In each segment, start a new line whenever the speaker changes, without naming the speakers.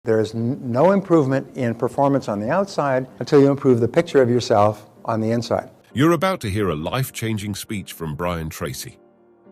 There is no improvement in performance on the outside until you improve the picture of yourself on the inside.
You're about to hear a life-changing speech from Brian Tracy.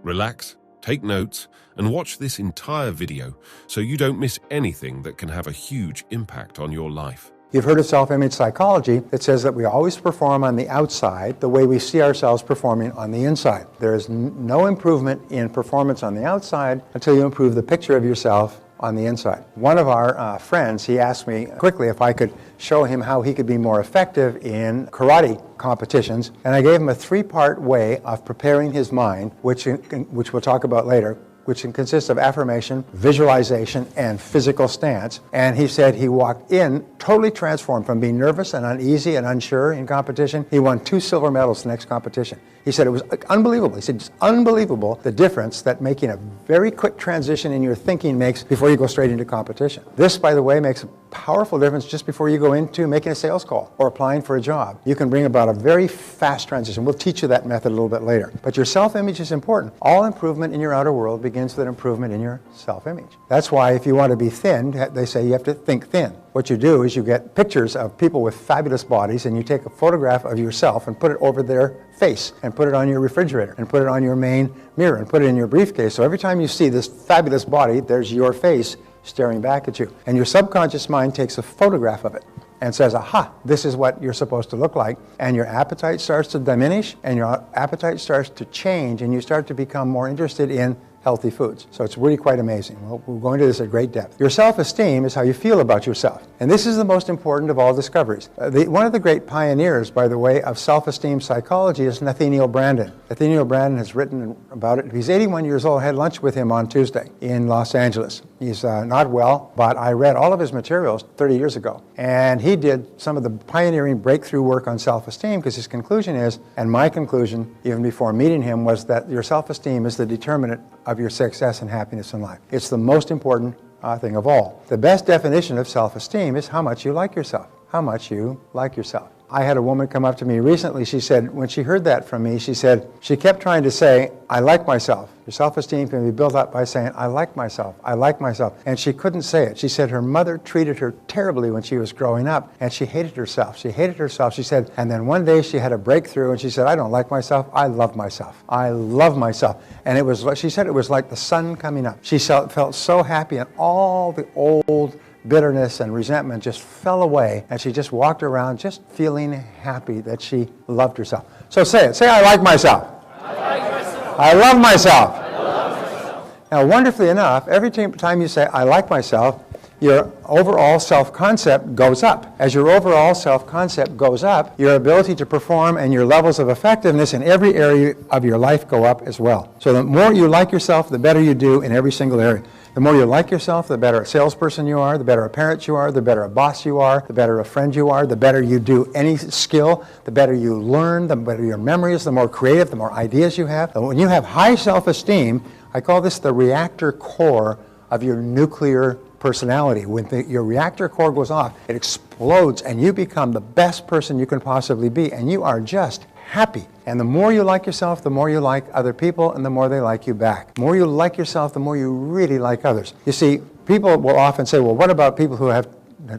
Relax, take notes, and watch this entire video so you don't miss anything that can have a huge impact on your life.
You've heard of self-image psychology that says that we always perform on the outside the way we see ourselves performing on the inside. There is no improvement in performance on the outside until you improve the picture of yourself on the inside. One of our friends, he asked me quickly if I could show him how he could be more effective in karate competitions, and I gave him a three-part way of preparing his mind, which we'll talk about later, which consists of affirmation, visualization, and physical stance. And he said he walked in totally transformed from being nervous and uneasy and unsure in competition. He won 2 silver medals the next competition. He said it was unbelievable. He said it's unbelievable the difference that making a very quick transition in your thinking makes before you go straight into competition. This, by the way, makes a powerful difference just before you go into making a sales call or applying for a job. You can bring about a very fast transition. We'll teach you that method a little bit later. But your self-image is important. All improvement in your outer world begins with an improvement in your self-image. That's why if you want to be thin, they say you have to think thin. What you do is you get pictures of people with fabulous bodies and you take a photograph of yourself and put it over their face and put it on your refrigerator and put it on your main mirror and put it in your briefcase. So every time you see this fabulous body, there's your face staring back at you. And your subconscious mind takes a photograph of it and says, aha, this is what you're supposed to look like. And your appetite starts to diminish and your appetite starts to change and you start to become more interested in healthy foods. So it's really quite amazing. We'll go into this at great depth. Your self-esteem is how you feel about yourself. And this is the most important of all discoveries. One of the great pioneers, by the way, of self-esteem psychology is Nathaniel Branden. Nathaniel Branden has written about it. He's 81 years old. I had lunch with him on Tuesday in Los Angeles. He's not well, but I read all of his materials 30 years ago. And he did some of the pioneering breakthrough work on self-esteem because his conclusion is, and my conclusion even before meeting him, was that your self-esteem is the determinant of your success and happiness in life. It's the most important thing of all. The best definition of self-esteem is how much you like yourself. How much you like yourself. I had a woman come up to me recently. She said, when she heard that from me, she said, she kept trying to say, I like myself. Your self-esteem can be built up by saying, I like myself, I like myself. And she couldn't say it. She said her mother treated her terribly when she was growing up, and she hated herself. She hated herself, she said, and then one day she had a breakthrough, and she said, I don't like myself, I love myself. I love myself. And it was, she said it was like the sun coming up. She felt so happy, and all the old bitterness and resentment just fell away, and she just walked around just feeling happy that she loved herself. So say it. Say, I like myself.
I like myself.
I love myself.
I love myself.
Now, wonderfully enough, every time you say, I like myself, your overall self-concept goes up. As your overall self-concept goes up, your ability to perform and your levels of effectiveness in every area of your life go up as well. So the more you like yourself, the better you do in every single area. The more you like yourself, the better a salesperson you are, the better a parent you are, the better a boss you are, the better a friend you are, the better you do any skill, the better you learn, the better your memory is, the more creative, the more ideas you have. And when you have high self-esteem, I call this the reactor core of your nuclear personality. When your reactor core goes off, it explodes and you become the best person you can possibly be, and you are just happy. And the more you like yourself, the more you like other people, and the more they like you back. The more you like yourself, the more you really like others. You see, people will often say, well, what about people who have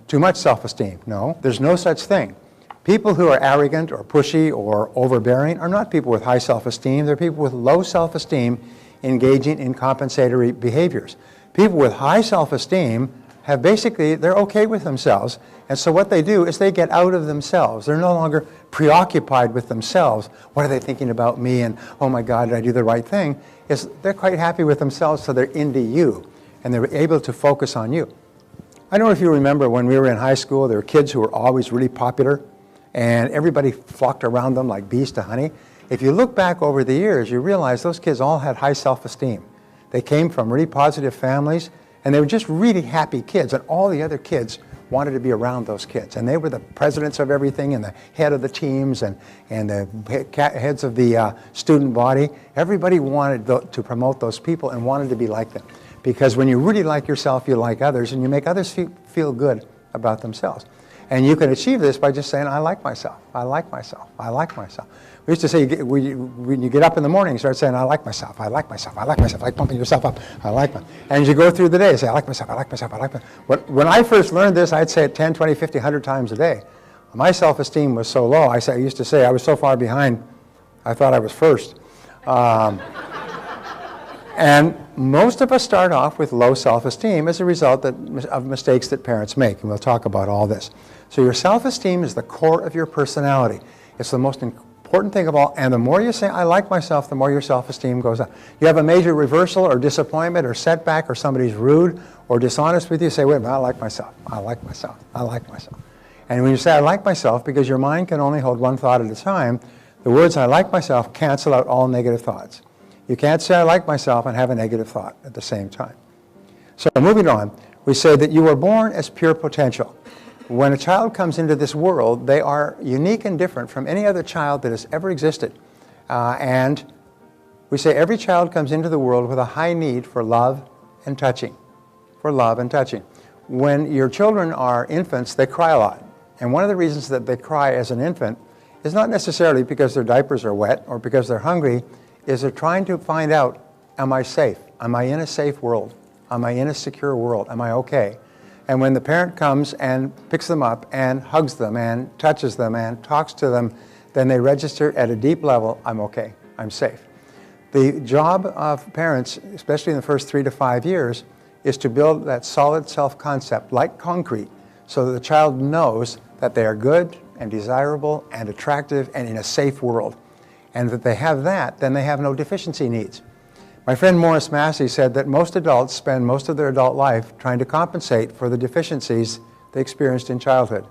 too much self-esteem? No, there's no such thing. People who are arrogant or pushy or overbearing are not people with high self-esteem. They're people with low self-esteem engaging in compensatory behaviors. People with high self-esteem have basically, they're okay with themselves, and so what they do is they get out of themselves. They're no longer preoccupied with themselves. What are they thinking about me, and oh my God, did I do the right thing? They're quite happy with themselves, so they're into you, and they're able to focus on you. I don't know if you remember when we were in high school, there were kids who were always really popular, and everybody flocked around them like bees to honey. If you look back over the years, you realize those kids all had high self-esteem. They came from really positive families, and they were just really happy kids, and all the other kids wanted to be around those kids. And they were the presidents of everything, and the head of the teams, and the heads of the student body. Everybody wanted to promote those people and wanted to be like them. Because when you really like yourself, you like others, and you make others feel good about themselves. And you can achieve this by just saying, I like myself, I like myself, I like myself. We used to say, when you get up in the morning, you start saying, I like myself, I like myself, I like myself, like pumping yourself up, I like myself. And as you go through the day, you say, I like myself, I like myself, I like myself. When I first learned this, I'd say it 10, 20, 50, 100 times a day. My self-esteem was so low, I used to say I was so far behind, I thought I was first. And most of us start off with low self-esteem as a result of mistakes that parents make, and we'll talk about all this. So your self-esteem is the core of your personality. It's the most important thing of all, and the more you say, I like myself, the more your self-esteem goes up. You have a major reversal or disappointment or setback, or somebody's rude or dishonest with you, say, wait a minute, I like myself, I like myself, I like myself. And when you say, I like myself, because your mind can only hold one thought at a time, the words, I like myself, cancel out all negative thoughts. You can't say, I like myself, and have a negative thought at the same time. So moving on, we say that you were born as pure potential. When a child comes into this world, they are unique and different from any other child that has ever existed. And we say every child comes into the world with a high need for love and touching. For love and touching. When your children are infants, they cry a lot. And one of the reasons that they cry as an infant is not necessarily because their diapers are wet or because they're hungry, is they're trying to find out, am I safe? Am I in a safe world? Am I in a secure world? Am I okay? And when the parent comes and picks them up and hugs them and touches them and talks to them, then they register at a deep level, I'm okay, I'm safe. The job of parents, especially in the first 3 to 5 years, is to build that solid self-concept like concrete so that the child knows that they are good and desirable and attractive and in a safe world. And that they have that, then they have no deficiency needs. My friend Morris Massey said that most adults spend most of their adult life trying to compensate for the deficiencies they experienced in childhood.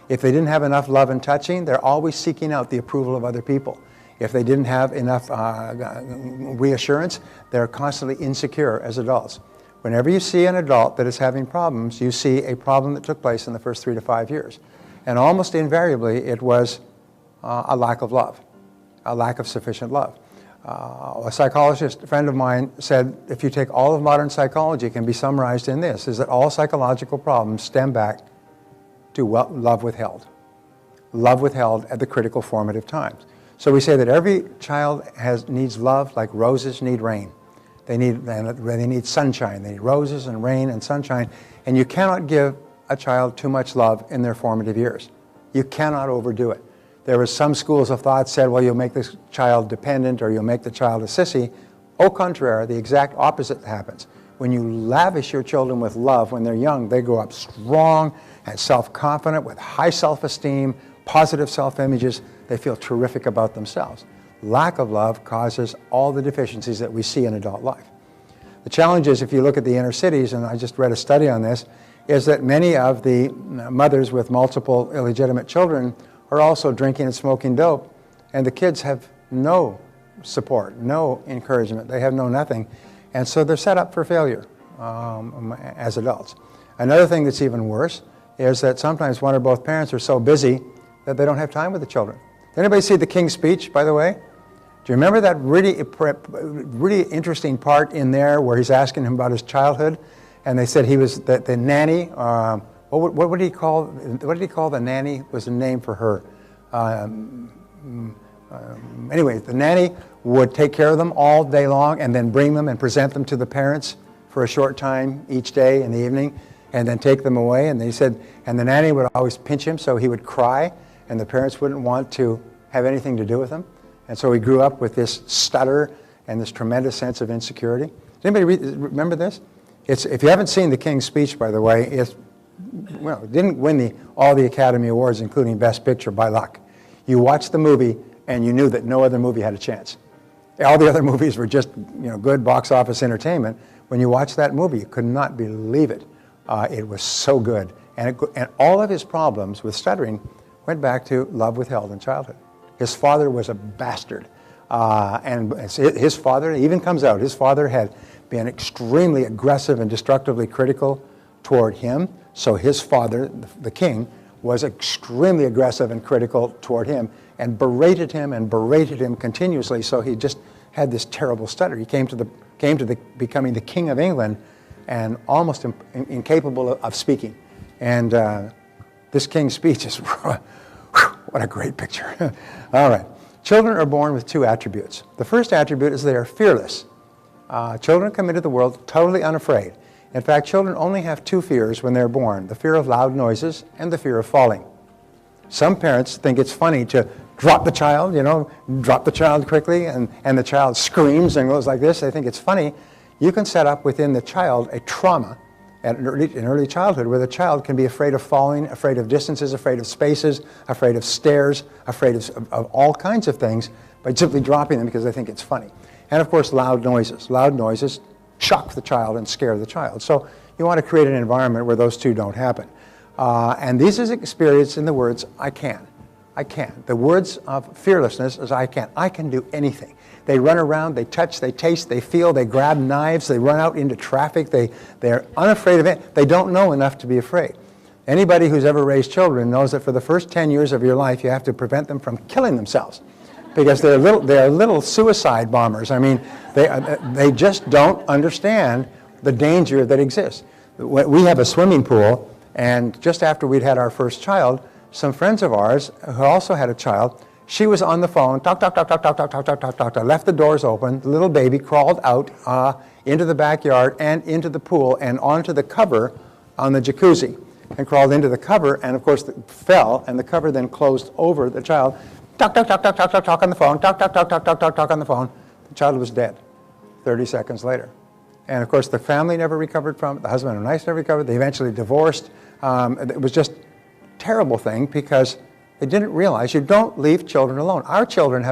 If they didn't have enough love and touching, they're always seeking out the approval of other people. If they didn't have enough reassurance, they're constantly insecure as adults. Whenever you see an adult that is having problems, you see a problem that took place in the first 3 to 5 years. And almost invariably, it was a lack of love. A lack of sufficient love. A psychologist, a friend of mine, said if you take all of modern psychology, it can be summarized in this, is that all psychological problems stem back to love withheld. Love withheld at the critical formative times. So we say that every child needs love like roses need rain. They need sunshine. They need roses and rain and sunshine. And you cannot give a child too much love in their formative years. You cannot overdo it. There were some schools of thought said, well, you'll make this child dependent or you'll make the child a sissy. Au contraire, the exact opposite happens. When you lavish your children with love when they're young, they grow up strong and self-confident with high self-esteem, positive self-images. They feel terrific about themselves. Lack of love causes all the deficiencies that we see in adult life. The challenge is, if you look at the inner cities, and I just read a study on this, is that many of the mothers with multiple illegitimate children are also drinking and smoking dope, and the kids have no support, no encouragement. They have no nothing, and so they're set up for failure as adults. Another thing that's even worse is that sometimes one or both parents are so busy that they don't have time with the children. Did anybody see the King's Speech, by the way? Do you remember that really interesting part in there where he's asking him about his childhood, and they said he was the nanny. What did he call the nanny? Was a name for her. Anyway, the nanny would take care of them all day long and then bring them and present them to the parents for a short time each day in the evening and then take them away. And they said, and the nanny would always pinch him so he would cry and the parents wouldn't want to have anything to do with him. And so he grew up with this stutter and this tremendous sense of insecurity. Does anybody remember this? If you haven't seen the King's Speech, by the way, it didn't win all the Academy Awards, including Best Picture, by luck. You watched the movie, and you knew that no other movie had a chance. All the other movies were just good box office entertainment. When you watched that movie, you could not believe it. It was so good. And all of his problems with stuttering went back to love withheld in childhood. His father was a bastard. And his father, it even comes out, his father had been extremely aggressive and destructively critical toward him. So his father, the king, was extremely aggressive and critical toward him and berated him continuously. So he just had this terrible stutter. He came to becoming the King of England and almost incapable of speaking. And This King's Speech is, what a great picture. All right. Children are born with two attributes. The first attribute is they are fearless. Children come into the world totally unafraid. In fact, children only have two fears when they're born, the fear of loud noises and the fear of falling. Some parents think it's funny to drop the child, drop the child quickly, and the child screams and goes like this. They think it's funny. You can set up within the child a trauma in early childhood where the child can be afraid of falling, afraid of distances, afraid of spaces, afraid of stairs, afraid of all kinds of things by simply dropping them because they think it's funny. And of course, loud noises. Loud noises shock the child and scare the child. So you want to create an environment where those two don't happen. And this is experienced in the words, I can. I can. The words of fearlessness is I can. I can do anything. They run around, they touch, they taste, they feel, they grab knives, they run out into traffic, they're unafraid of it. They don't know enough to be afraid. Anybody who's ever raised children knows that for the first 10 years of your life, you have to prevent them from killing themselves because they're little suicide bombers. I mean, they just don't understand the danger that exists. We have a swimming pool, and just after we'd had our first child, some friends of ours who also had a child, she was on the phone, talk, left the doors open, the little baby crawled out into the backyard and into the pool and onto the cover on the jacuzzi and crawled into the cover and of course fell, and the cover then closed over the child. Talk on the phone, talk on the phone. The child was dead 30 seconds later. And of course the family never recovered from it, the husband and wife never recovered, they eventually divorced. It was just a terrible thing because they didn't realize you don't leave children alone. Our children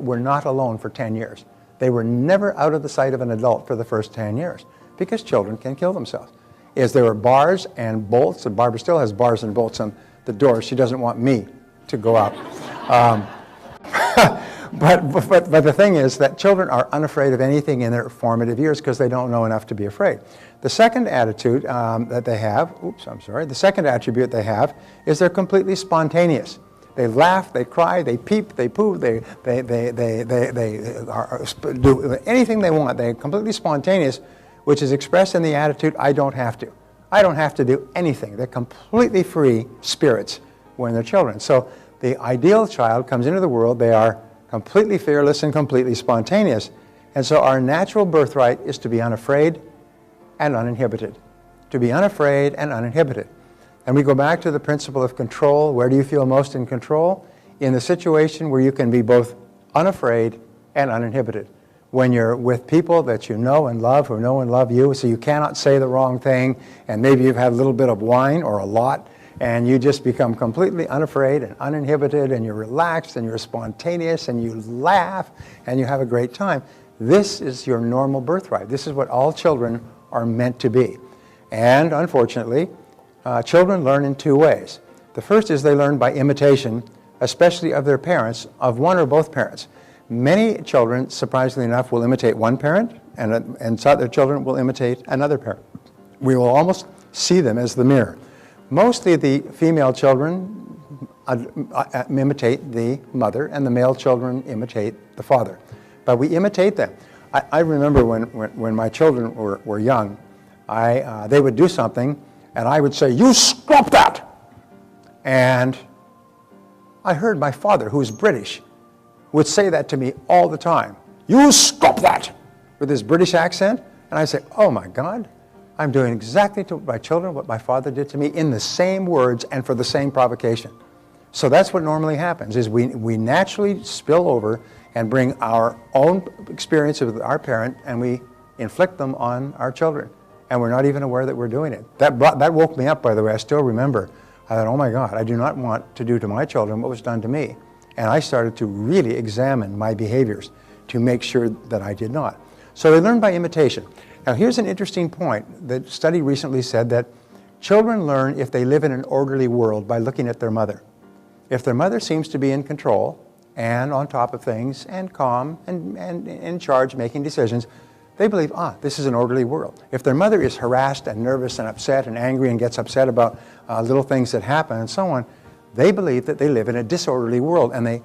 were not alone for 10 years. They were never out of the sight of an adult for the first 10 years because children can kill themselves. There were bars and bolts, and Barbara still has bars and bolts on the door. She doesn't want me to go out. But the thing is that children are unafraid of anything in their formative years because they don't know enough to be afraid. The second attitude that they have, the second attribute they have is they're completely spontaneous. They laugh, they cry, they peep, they poo, they do anything they want. They're completely spontaneous, which is expressed in the attitude, I don't have to. I don't have to do anything. They're completely free spirits when they're children. So the ideal child comes into the world, they are completely fearless and completely spontaneous. And so our natural birthright is to be unafraid and uninhibited. To be unafraid and uninhibited. And we go back to the principle of control. Where do you feel most in control? In the situation where you can be both unafraid and uninhibited. When you're with people that you know and love, who know and love you, so you cannot say the wrong thing, and maybe you've had a little bit of wine or a lot, and you just become completely unafraid and uninhibited, and you're relaxed and you're spontaneous and you laugh and you have a great time. This is your normal birthright. This is what all children are meant to be. And unfortunately, children learn in two ways. The first is they learn by imitation, especially of their parents, of one or both parents. Many children, surprisingly enough, will imitate one parent, and some other children will imitate another parent. We will almost see them as the mirror. Mostly the female children imitate the mother, and the male children imitate the father. But we imitate them. I remember when my children were young, they would do something, and I would say, "You stop that!" And I heard my father, who was British, would say that to me all the time. "You stop that!" with his British accent. And I say, "Oh my God, I'm doing exactly to my children what my father did to me in the same words and for the same provocation." So that's what normally happens, is we naturally spill over and bring our own experience with our parent and we inflict them on our children. And we're not even aware that we're doing it. That woke me up, by the way. I still remember. I thought, oh my God, I do not want to do to my children what was done to me. And I started to really examine my behaviors to make sure that I did not. So they learn by imitation. Now here's an interesting point. The study recently said that children learn if they live in an orderly world by looking at their mother. If their mother seems to be in control and on top of things and calm and in charge making decisions, they believe, this is an orderly world. If their mother is harassed and nervous and upset and angry and gets upset about little things that happen and so on, they believe that they live in a disorderly world and they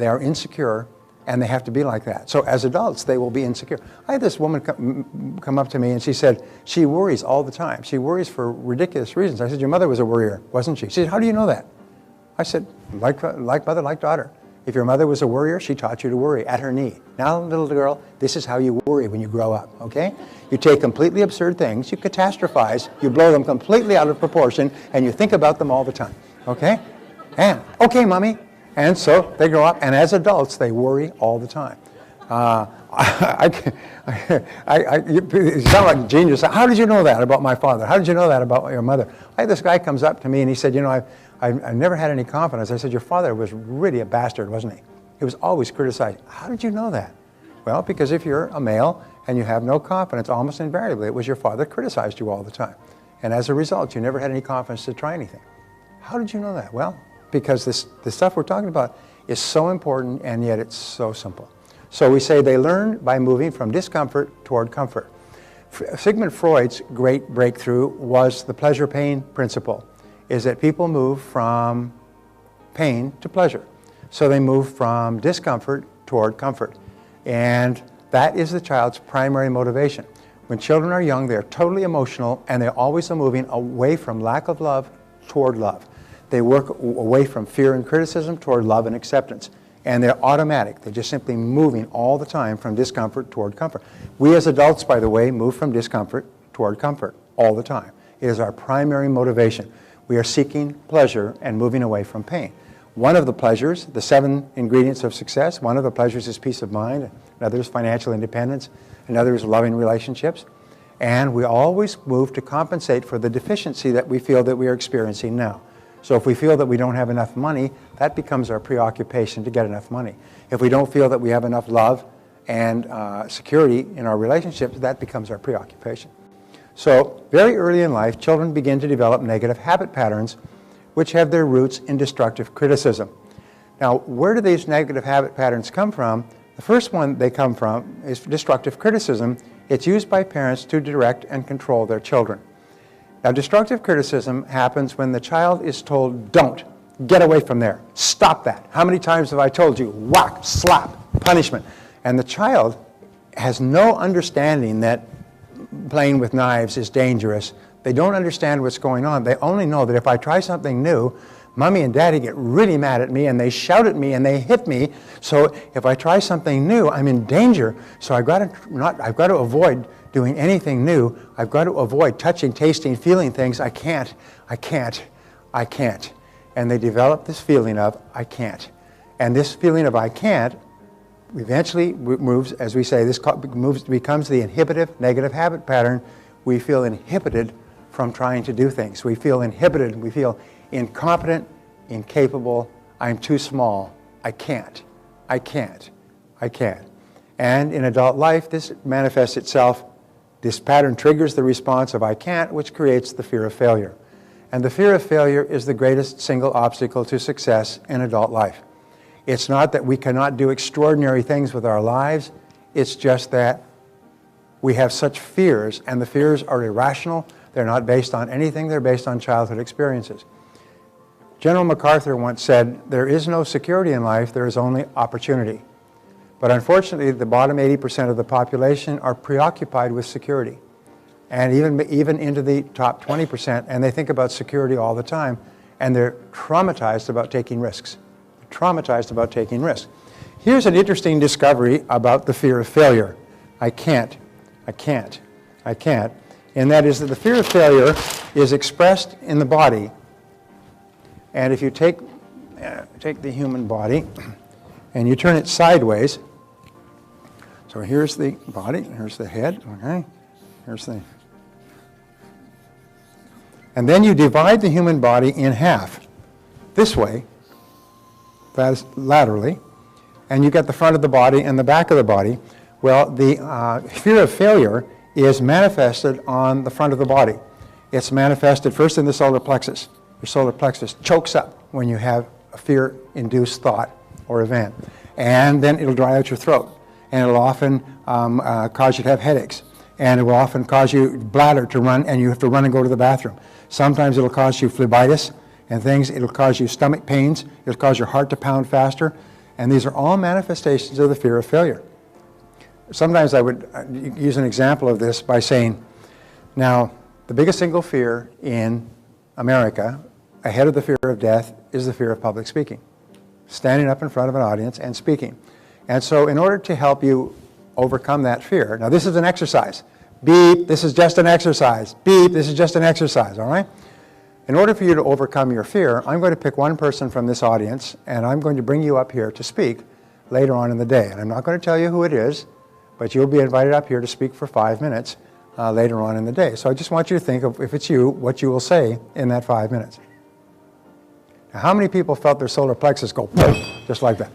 are insecure And they have to be like that. So as adults, they will be insecure. I had this woman come up to me and she said, she worries all the time. She worries for ridiculous reasons. I said, your mother was a worrier, wasn't she? She said, how do you know that? I said, like mother, like daughter. If your mother was a worrier, she taught you to worry at her knee. Now, little girl, this is how you worry when you grow up, okay? You take completely absurd things, you catastrophize, you blow them completely out of proportion, and you think about them all the time, okay? And, okay, mommy. And so they grow up, and as adults, they worry all the time. You sound like a genius. How did you know that about my father? How did you know that about your mother? I had this guy comes up to me, and he said, you know, I've never had any confidence. I said, your father was really a bastard, wasn't he? He was always criticized. How did you know that? Well, because if you're a male and you have no confidence, almost invariably, it was your father criticized you all the time. And as a result, you never had any confidence to try anything. How did you know that? Well, because the stuff we're talking about is so important, and yet it's so simple. So we say they learn by moving from discomfort toward comfort. Sigmund Freud's great breakthrough was the pleasure-pain principle, is that people move from pain to pleasure. So they move from discomfort toward comfort. And that is the child's primary motivation. When children are young, they're totally emotional, and they always are moving away from lack of love toward love. They work away from fear and criticism toward love and acceptance. And they're automatic. They're just simply moving all the time from discomfort toward comfort. We as adults, by the way, move from discomfort toward comfort all the time. It is our primary motivation. We are seeking pleasure and moving away from pain. One of the pleasures, the 7 ingredients of success, one of the pleasures is peace of mind, another is financial independence, another is loving relationships. And we always move to compensate for the deficiency that we feel that we are experiencing now. So if we feel that we don't have enough money, that becomes our preoccupation to get enough money. If we don't feel that we have enough love and security in our relationships, that becomes our preoccupation. So very early in life, children begin to develop negative habit patterns which have their roots in destructive criticism. Now, where do these negative habit patterns come from? The first one they come from is destructive criticism. It's used by parents to direct and control their children. Now, destructive criticism happens when the child is told, don't, get away from there, stop that. How many times have I told you? Whack, slap, punishment. And the child has no understanding that playing with knives is dangerous. They don't understand what's going on. They only know that if I try something new, Mommy and Daddy get really mad at me and they shout at me and they hit me. So if I try something new, I'm in danger. So I've got to avoid doing anything new. I've got to avoid touching, tasting, feeling things. I can't. And they develop this feeling of I can't. And this feeling of I can't eventually moves, as we say, becomes the inhibitive negative habit pattern. We feel inhibited from trying to do things. We feel inhibited. We feel incompetent, incapable. I'm too small. I can't. And in adult life, this manifests itself. This pattern triggers the response of I can't, which creates the fear of failure. And the fear of failure is the greatest single obstacle to success in adult life. It's not that we cannot do extraordinary things with our lives. It's just that we have such fears, and the fears are irrational. They're not based on anything. They're based on childhood experiences. General MacArthur once said, there is no security in life, there is only opportunity. But unfortunately, the bottom 80% of the population are preoccupied with security. And even into the top 20%, and they think about security all the time, and they're traumatized about taking risks. Here's an interesting discovery about the fear of failure. I can't. And that is that the fear of failure is expressed in the body. And if you take the human body and you turn it sideways, so here's the body, here's the head, okay? And then you divide the human body in half, this way, that is laterally, and you get the front of the body and the back of the body. Well, the fear of failure is manifested on the front of the body. It's manifested first in the solar plexus. Your solar plexus chokes up when you have a fear-induced thought or event. And then it'll dry out your throat. And it'll often cause you to have headaches. And it will often cause your bladder to run, and you have to run and go to the bathroom. Sometimes it'll cause you phlebitis and things. It'll cause you stomach pains. It'll cause your heart to pound faster. And these are all manifestations of the fear of failure. Sometimes I would use an example of this by saying, now, the biggest single fear in America, ahead of the fear of death, is the fear of public speaking. Standing up in front of an audience and speaking. And so in order to help you overcome that fear, now this is an exercise. Beep, this is just an exercise. Beep, this is just an exercise, all right? In order for you to overcome your fear, I'm going to pick one person from this audience, and I'm going to bring you up here to speak later on in the day. And I'm not going to tell you who it is, but you'll be invited up here to speak for 5 minutes later on in the day. So I just want you to think of, if it's you, what you will say in that 5 minutes. Now, how many people felt their solar plexus go just like that?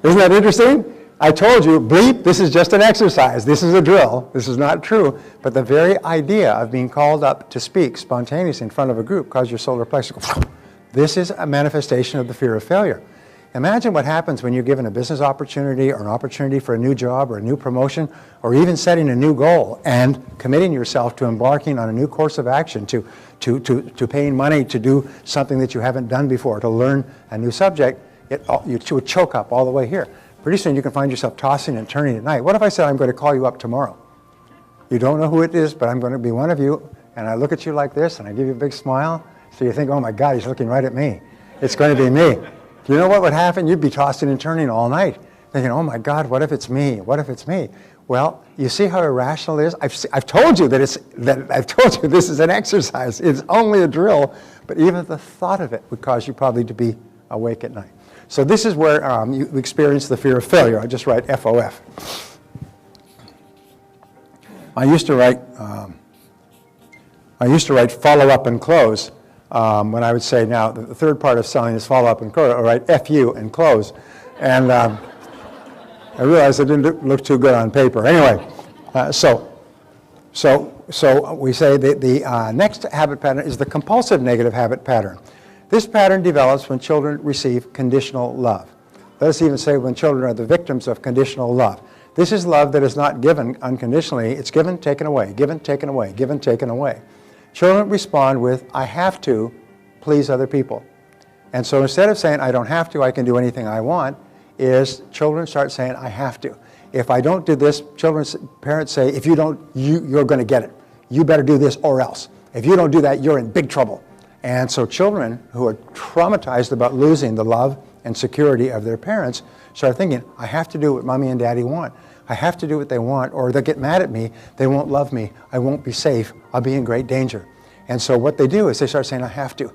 Isn't that interesting? I told you, bleep, this is just an exercise. This is a drill. This is not true. But the very idea of being called up to speak spontaneously in front of a group caused your solar plexus to go. This is a manifestation of the fear of failure. Imagine what happens when you're given a business opportunity or an opportunity for a new job or a new promotion or even setting a new goal and committing yourself to embarking on a new course of action, to paying money to do something that you haven't done before, to learn a new subject. You would choke up all the way here. Pretty soon you can find yourself tossing and turning at night. What if I said I'm going to call you up tomorrow? You don't know who it is, but I'm going to be one of you, and I look at you like this and I give you a big smile, so you think, oh my God, he's looking right at me. It's going to be me. Do you know what would happen? You'd be tossing and turning all night, thinking, oh my God, what if it's me? What if it's me? Well, you see how irrational it is? I've told you I've told you this is an exercise. It's only a drill, but even the thought of it would cause you probably to be awake at night. So this is where you experience the fear of failure. I just write FOF. I used to write follow up and close when I would say, now the third part of selling is follow up and close. I write FU and close, and I realized it didn't look too good on paper. Anyway, so we say the next habit pattern is the compulsive negative habit pattern. This pattern develops when children receive conditional love. Let us even say when children are the victims of conditional love. This is love that is not given unconditionally. It's given, taken away, given, taken away, given, taken away. Children respond with, I have to please other people. And so instead of saying, I don't have to, I can do anything I want, is children start saying, I have to. If I don't do this, parents say, if you don't, you're going to get it. You better do this or else. If you don't do that, you're in big trouble. And so children who are traumatized about losing the love and security of their parents start thinking, I have to do what mommy and daddy want. I have to do what they want, or they'll get mad at me, they won't love me, I won't be safe, I'll be in great danger. And so what they do is they start saying, I have to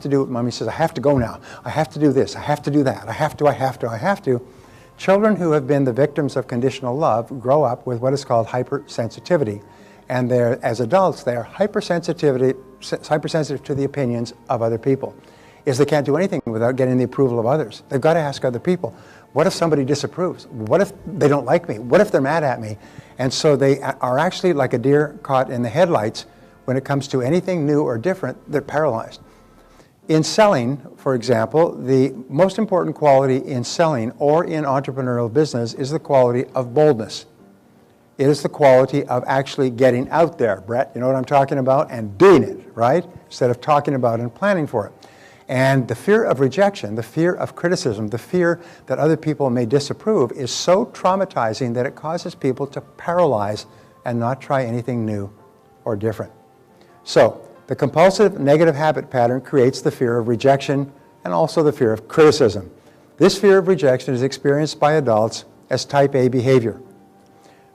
do what mommy says, I have to go now, I have to do this, I have to do that, I have to. Children who have been the victims of conditional love grow up with what is called hypersensitivity. And as adults, they are hypersensitive to the opinions of other people. They can't do anything without getting the approval of others. They've got to ask other people. What if somebody disapproves? What if they don't like me? What if they're mad at me? And so they are actually like a deer caught in the headlights when it comes to anything new or different. They're paralyzed. In selling, for example, the most important quality in selling or in entrepreneurial business is the quality of boldness. It is the quality of actually getting out there, Brett, you know what I'm talking about, and doing it, right? Instead of talking about it and planning for it. And the fear of rejection, the fear of criticism, the fear that other people may disapprove is so traumatizing that it causes people to paralyze and not try anything new or different. So, the compulsive negative habit pattern creates the fear of rejection and also the fear of criticism. This fear of rejection is experienced by adults as type A behavior.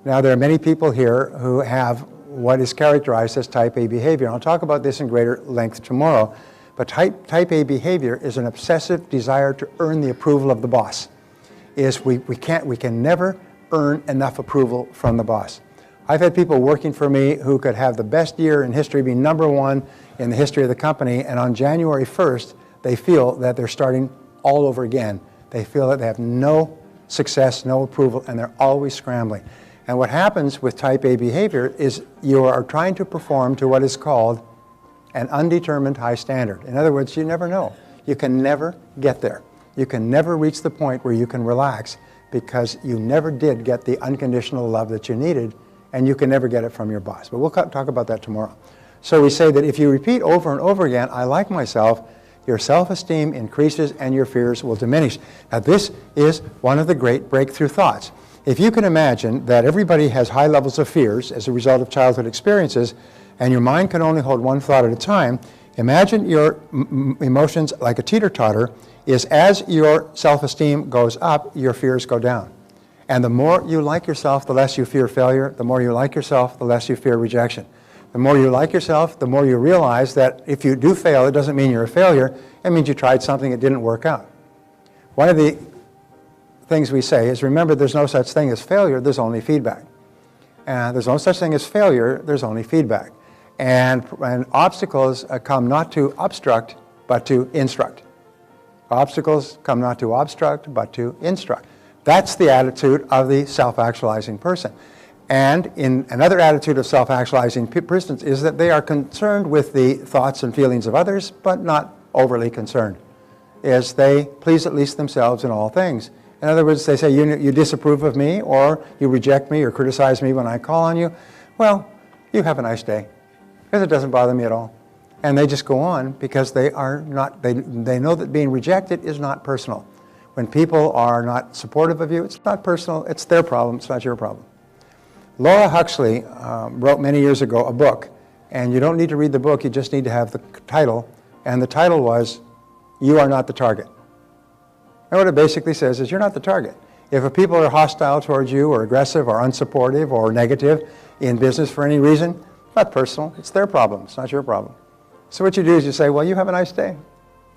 Now, there are many people here who have what is characterized as type A behavior. I'll talk about this in greater length tomorrow. But type A behavior is an obsessive desire to earn the approval of the boss. We can never earn enough approval from the boss. I've had people working for me who could have the best year in history, be #1 in the history of the company, and on January 1st, they feel that they're starting all over again. They feel that they have no success, no approval, and they're always scrambling. And what happens with type A behavior is you are trying to perform to what is called an undetermined high standard. In other words, you never know. You can never get there. You can never reach the point where you can relax because you never did get the unconditional love that you needed, and you can never get it from your boss. But we'll talk about that tomorrow. So we say that if you repeat over and over again, I like myself, your self-esteem increases and your fears will diminish. Now, this is one of the great breakthrough thoughts. If you can imagine that everybody has high levels of fears as a result of childhood experiences, and your mind can only hold one thought at a time, imagine your emotions like a teeter-totter is as your self-esteem goes up, your fears go down. And the more you like yourself, the less you fear failure. The more you like yourself, the less you fear rejection. The more you like yourself, the more you realize that if you do fail, it doesn't mean you're a failure. It means you tried something that didn't work out. One of the things we say is, remember, there's no such thing as failure, there's only feedback. And there's no such thing as failure, there's only feedback. And obstacles come not to obstruct, but to instruct. Obstacles come not to obstruct, but to instruct. That's the attitude of the self-actualizing person. And in another attitude of self-actualizing persons is that they are concerned with the thoughts and feelings of others, but not overly concerned. Is they please at least themselves in all things. In other words, they say, you disapprove of me, or you reject me, or criticize me when I call on you. Well, you have a nice day, because it doesn't bother me at all. And they just go on because they know that being rejected is not personal. When people are not supportive of you, it's not personal, it's their problem, it's not your problem. Laura Huxley wrote many years ago a book, and you don't need to read the book, you just need to have the title, and the title was, You Are Not the Target. And what it basically says is you're not the target. If people are hostile towards you, or aggressive, or unsupportive, or negative in business for any reason, it's not personal, it's their problem, it's not your problem. So what you do is you say, well, you have a nice day.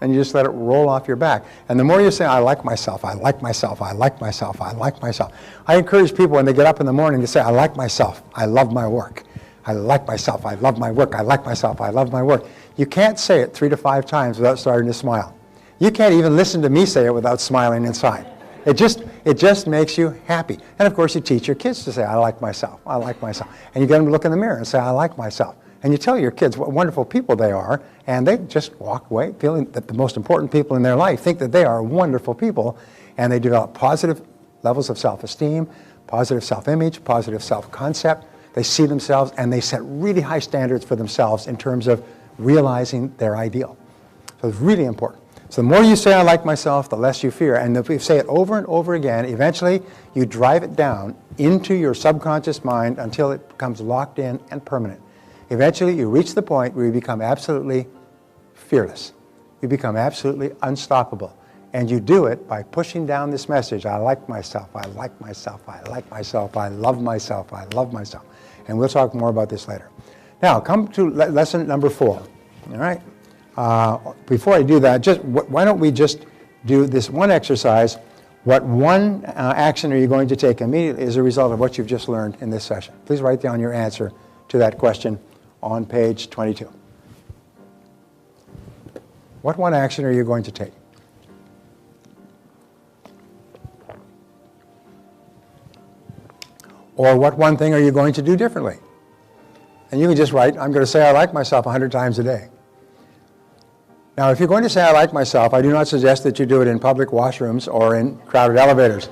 And you just let it roll off your back. And the more you say, I like myself, I like myself, I like myself, I like myself. I encourage people when they get up in the morning to say, I like myself, I love my work. I like myself, I love my work, I like myself, I love my work. You can't say it 3 to 5 times without starting to smile. You can't even listen to me say it without smiling inside. It just makes you happy. And of course you teach your kids to say, I like myself, I like myself. And you get them to look in the mirror and say, I like myself. And you tell your kids what wonderful people they are, and they just walk away feeling that the most important people in their life think that they are wonderful people, and they develop positive levels of self-esteem, positive self-image, positive self-concept. They see themselves, and they set really high standards for themselves in terms of realizing their ideal. So it's really important. So the more you say, I like myself, the less you fear. And if you say it over and over again, eventually you drive it down into your subconscious mind until it becomes locked in and permanent. Eventually, you reach the point where you become absolutely fearless. You become absolutely unstoppable. And you do it by pushing down this message, I like myself, I like myself, I like myself, I love myself, I love myself. And we'll talk more about this later. Now, come to lesson number 4. All right? Before I do that, why don't we just do this one exercise? What one action are you going to take immediately as a result of what you've just learned in this session? Please write down your answer to that question on page 22. What one action are you going to take? Or what one thing are you going to do differently? And you can just write, I'm going to say I like myself 100 times a day. Now, if you're going to say I like myself, I do not suggest that you do it in public washrooms or in crowded elevators.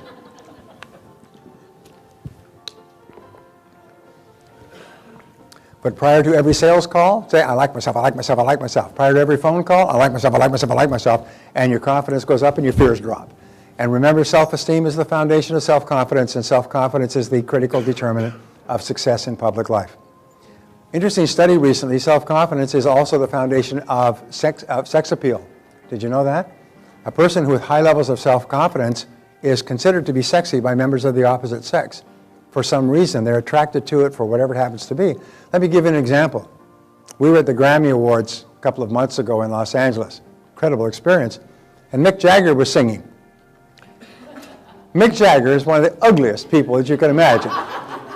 But prior to every sales call, say, I like myself, I like myself, I like myself. Prior to every phone call, I like myself, I like myself, I like myself. And your confidence goes up and your fears drop. And remember, self-esteem is the foundation of self-confidence, and self-confidence is the critical determinant of success in public life. Interesting study recently, self-confidence is also the foundation of sex appeal. Did you know that? A person with high levels of self-confidence is considered to be sexy by members of the opposite sex. For some reason, they're attracted to it for whatever it happens to be. Let me give you an example. We were at the Grammy Awards a couple of months ago in Los Angeles. Incredible experience. And Mick Jagger was singing. Mick Jagger is one of the ugliest people that you can imagine.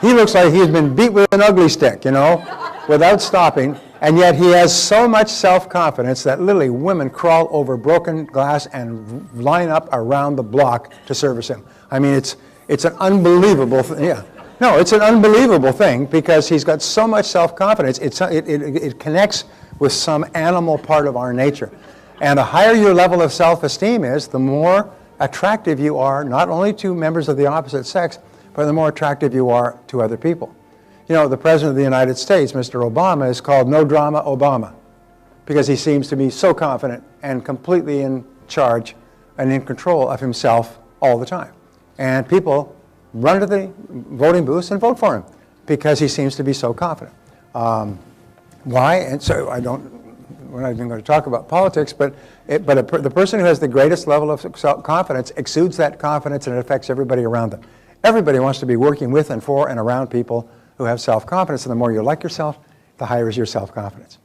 He looks like he's been beat with an ugly stick, you know, without stopping. And yet he has so much self-confidence that literally women crawl over broken glass and line up around the block to service him. I mean, it's an unbelievable thing. Yeah. No, it's an unbelievable thing because he's got so much self-confidence. It connects with some animal part of our nature. And the higher your level of self-esteem is, the more attractive you are, not only to members of the opposite sex, but the more attractive you are to other people. You know, the President of the United States, Mr. Obama, is called No Drama Obama. because he seems to be so confident and completely in charge and in control of himself all the time. And people run to the voting booths and vote for him because he seems to be so confident. Why? And so we're not even going to talk about politics, but the person who has the greatest level of confidence exudes that confidence, and it affects everybody around them. Everybody wants to be working with and for and around people who have self-confidence, and the more you like yourself, the higher is your self-confidence.